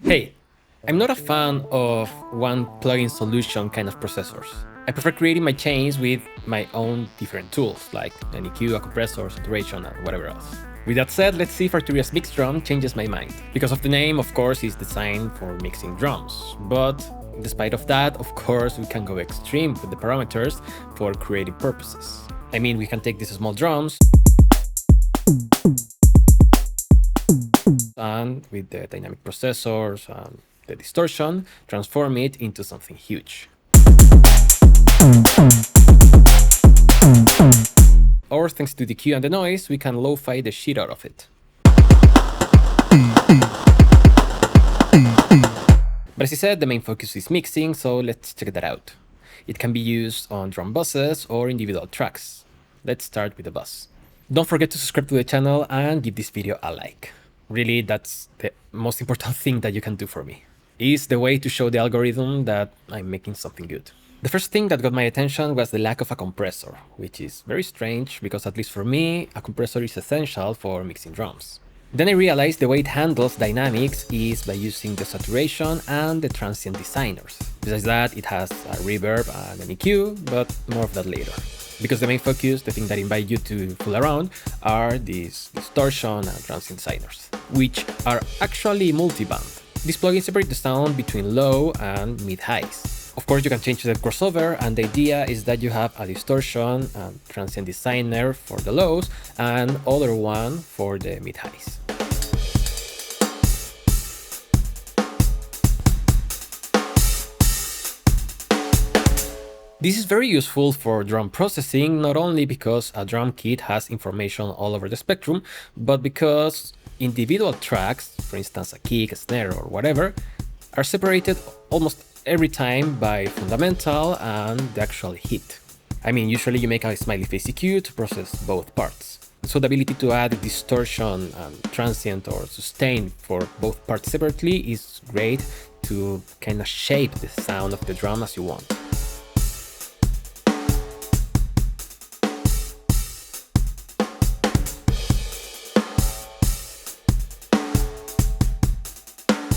Hey, I'm not a fan of one plugin solution kind of processors. I prefer creating my chains with my own different tools, like an EQ, a compressor, saturation, and whatever else. With that said, let's see if Arturia's mix drum changes my mind. Because of the name, of course, it's designed for mixing drums. But despite of that, of course, we can go extreme with the parameters for creative purposes. I mean, we can take these small drums and with the dynamic processors and the distortion, transform it into something huge. Or thanks to the EQ and the noise, we can lo-fi the shit out of it. But as I said, the main focus is mixing, so let's check that out. It can be used on drum buses or individual tracks. Let's start with the bus. Don't forget to subscribe to the channel and give this video a like. Really, that's the most important thing that you can do for me. It's the way to show the algorithm that I'm making something good. The first thing that got my attention was the lack of a compressor, which is very strange because at least for me, a compressor is essential for mixing drums. Then I realized the way it handles dynamics is by using the saturation and the transient designers. Besides that, it has a reverb and an EQ, but more of that later. Because the main focus, the thing that invite you to fool around, are these distortion and transient designers, which are actually multi-band. These plugins separate the sound between low and mid-highs. Of course, you can change the crossover, and the idea is that you have a distortion and transient designer for the lows and other one for the mid-highs. This is very useful for drum processing, not only because a drum kit has information all over the spectrum, but because individual tracks, for instance a kick, a snare or whatever, are separated almost every time by fundamental and the actual hit. I mean, usually you make a smiley face EQ to process both parts. So the ability to add distortion and transient or sustain for both parts separately is great to kind of shape the sound of the drum as you want.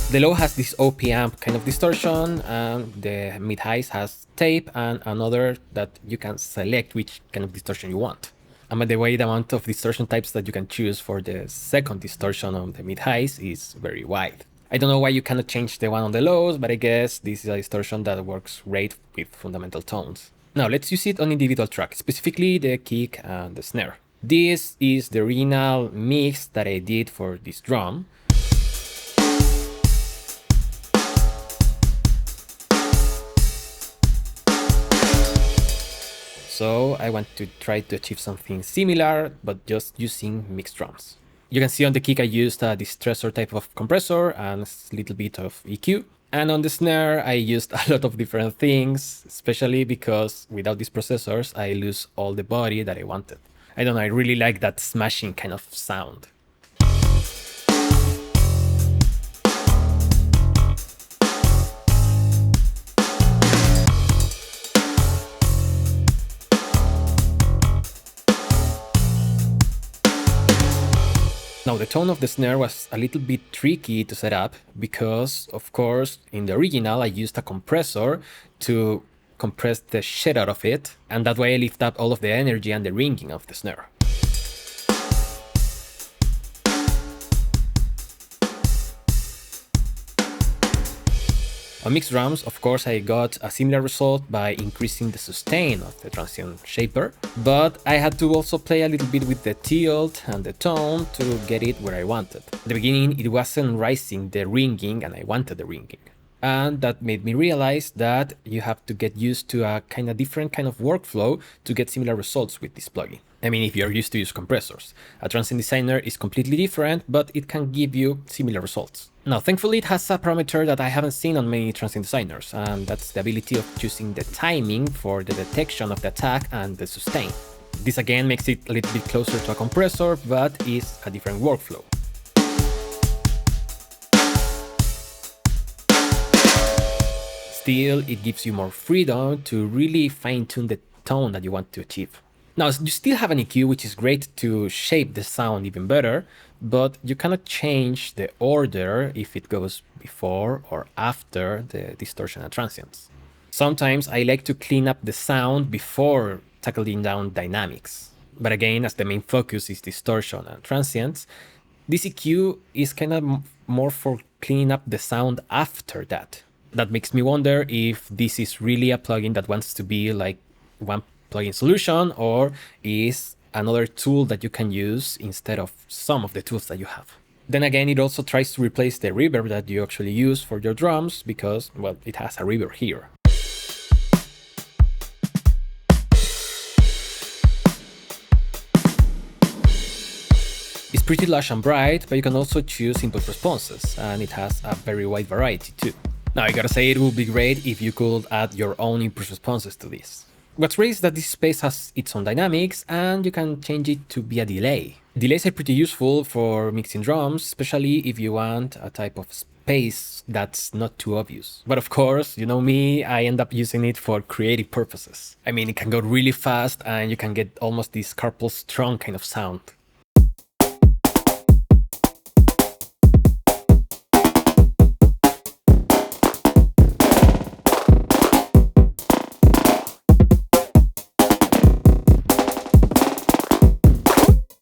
The low has this OP amp kind of distortion, and the mid-highs has tape and another that you can select which kind of distortion you want. And by the way, the amount of distortion types that you can choose for the second distortion on the mid-highs is very wide. I don't know why you cannot change the one on the lows, but I guess this is a distortion that works great with fundamental tones. Now let's use it on individual tracks, specifically the kick and the snare. This is the original mix that I did for this drum. So I want to try to achieve something similar, but just using mixed drums. You can see on the kick I used a Distortion type of compressor and a little bit of EQ. And on the snare I used a lot of different things, especially because without these processors I lose all the body that I wanted. I don't know, I really like that smashing kind of sound. Now the tone of the snare was a little bit tricky to set up because, of course, in the original I used a compressor to compress the shit out of it, and that way I lift up all of the energy and the ringing of the snare. On mixed drums, of course, I got a similar result by increasing the sustain of the transient shaper, but I had to also play a little bit with the tilt and the tone to get it where I wanted. At the beginning, it wasn't rising the ringing, and I wanted the ringing. And that made me realize that you have to get used to a kind of different kind of workflow to get similar results with this plugin. I mean, if you're used to use compressors. A transient designer is completely different, but it can give you similar results. Now, thankfully, it has a parameter that I haven't seen on many transient designers, and that's the ability of choosing the timing for the detection of the attack and the sustain. This again makes it a little bit closer to a compressor, but is a different workflow. Still, it gives you more freedom to really fine-tune the tone that you want to achieve. Now, you still have an EQ, which is great to shape the sound even better, but you cannot change the order if it goes before or after the distortion and transients. Sometimes I like to clean up the sound before tackling down dynamics. But again, as the main focus is distortion and transients, this EQ is kind of more for cleaning up the sound after that. That makes me wonder if this is really a plugin that wants to be like one plugin solution, or is another tool that you can use instead of some of the tools that you have. Then again, it also tries to replace the reverb that you actually use for your drums because, well, it has a reverb here. It's pretty lush and bright, but you can also choose input responses, and it has a very wide variety too. Now, I gotta say, it would be great if you could add your own input responses to this. What's great is that this space has its own dynamics, and you can change it to be a delay. Delays are pretty useful for mixing drums, especially if you want a type of space that's not too obvious. But of course, you know me, I end up using it for creative purposes. I mean, it can go really fast, and you can get almost this carpal strong kind of sound.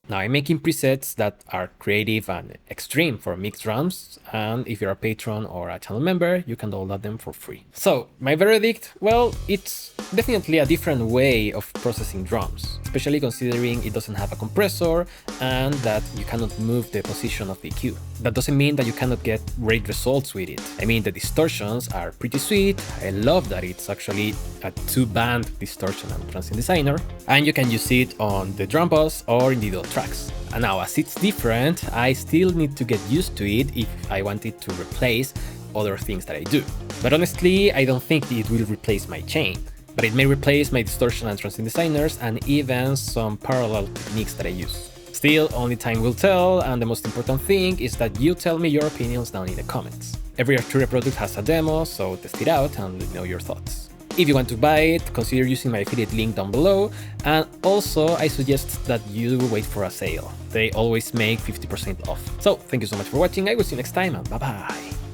Now, I'm making presets that are creative and extreme for mixed drums, and if you're a patron or a channel member, you can download them for free. So, my Veredict, well, it's definitely a different way of processing drums, especially considering it doesn't have a compressor and that you cannot move the position of the EQ. That doesn't mean that you cannot get great results with it. I mean, the distortions are pretty sweet. I love that it's actually a 2-band distortion and transient designer, and you can use it on the drum bus or individual tracks. And now, as it's different, I still need to get used to it if I want it to replace other things that I do. But honestly, I don't think it will replace my chain, but it may replace my distortion and transient designers and even some parallel techniques that I use. Still, only time will tell, and the most important thing is that you tell me your opinions down in the comments. Every Arturia product has a demo, so test it out and let me know your thoughts. If you want to buy it, consider using my affiliate link down below, and also I suggest that you wait for a sale. They always make 50% off. So thank you so much for watching, I will see you next time, and bye bye!